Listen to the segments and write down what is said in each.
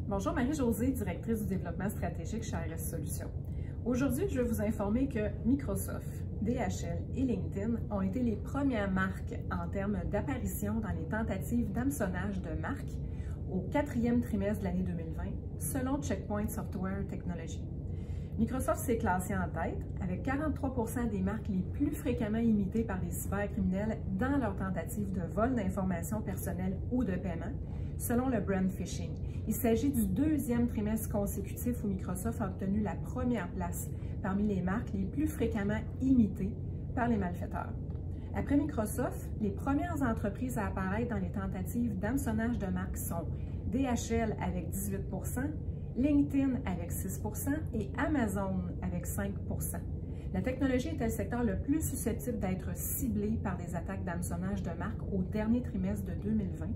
Bonjour, Marie-Josée, directrice du développement stratégique chez ARS Solutions. Aujourd'hui, je vais vous informer que Microsoft, DHL et LinkedIn ont été les premières marques en termes d'apparition dans les tentatives d'hameçonnage de marques au 4e trimestre de l'année 2020, selon Checkpoint Software Technology. Microsoft s'est classé en tête avec 43% des marques les plus fréquemment imitées par les cybercriminels dans leurs tentatives de vol d'informations personnelles ou de paiement, selon le brand phishing. Il s'agit du deuxième trimestre consécutif où Microsoft a obtenu la première place parmi les marques les plus fréquemment imitées par les malfaiteurs. Après Microsoft, les premières entreprises à apparaître dans les tentatives d'hameçonnage de marques sont DHL avec 18%, LinkedIn avec 6% et Amazon avec 5%. La technologie était le secteur le plus susceptible d'être ciblé par des attaques d'hameçonnage de marque au dernier trimestre de 2020,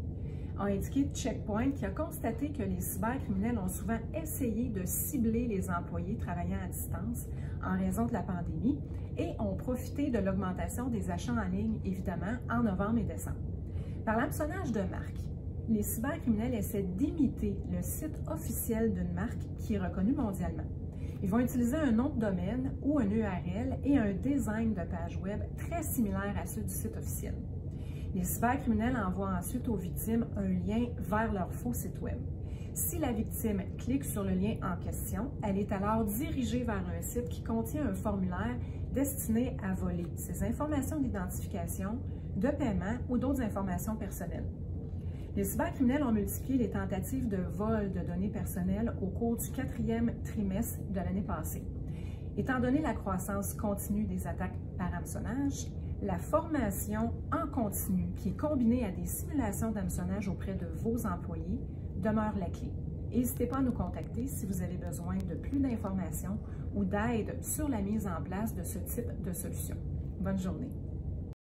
a indiqué Checkpoint qui a constaté que les cybercriminels ont souvent essayé de cibler les employés travaillant à distance en raison de la pandémie et ont profité de l'augmentation des achats en ligne, évidemment, en novembre et décembre. Par l'hameçonnage de marque, les cybercriminels essaient d'imiter le site officiel d'une marque qui est reconnue mondialement. Ils vont utiliser un nom de domaine ou un URL et un design de page web très similaire à ceux du site officiel. Les cybercriminels envoient ensuite aux victimes un lien vers leur faux site web. Si la victime clique sur le lien en question, elle est alors dirigée vers un site qui contient un formulaire destiné à voler ses informations d'identification, de paiement ou d'autres informations personnelles. Les cybercriminels ont multiplié les tentatives de vol de données personnelles au cours du 4e trimestre de l'année passée. Étant donné la croissance continue des attaques par hameçonnage, la formation en continu, qui est combinée à des simulations d'hameçonnage auprès de vos employés, demeure la clé. N'hésitez pas à nous contacter si vous avez besoin de plus d'informations ou d'aide sur la mise en place de ce type de solution. Bonne journée.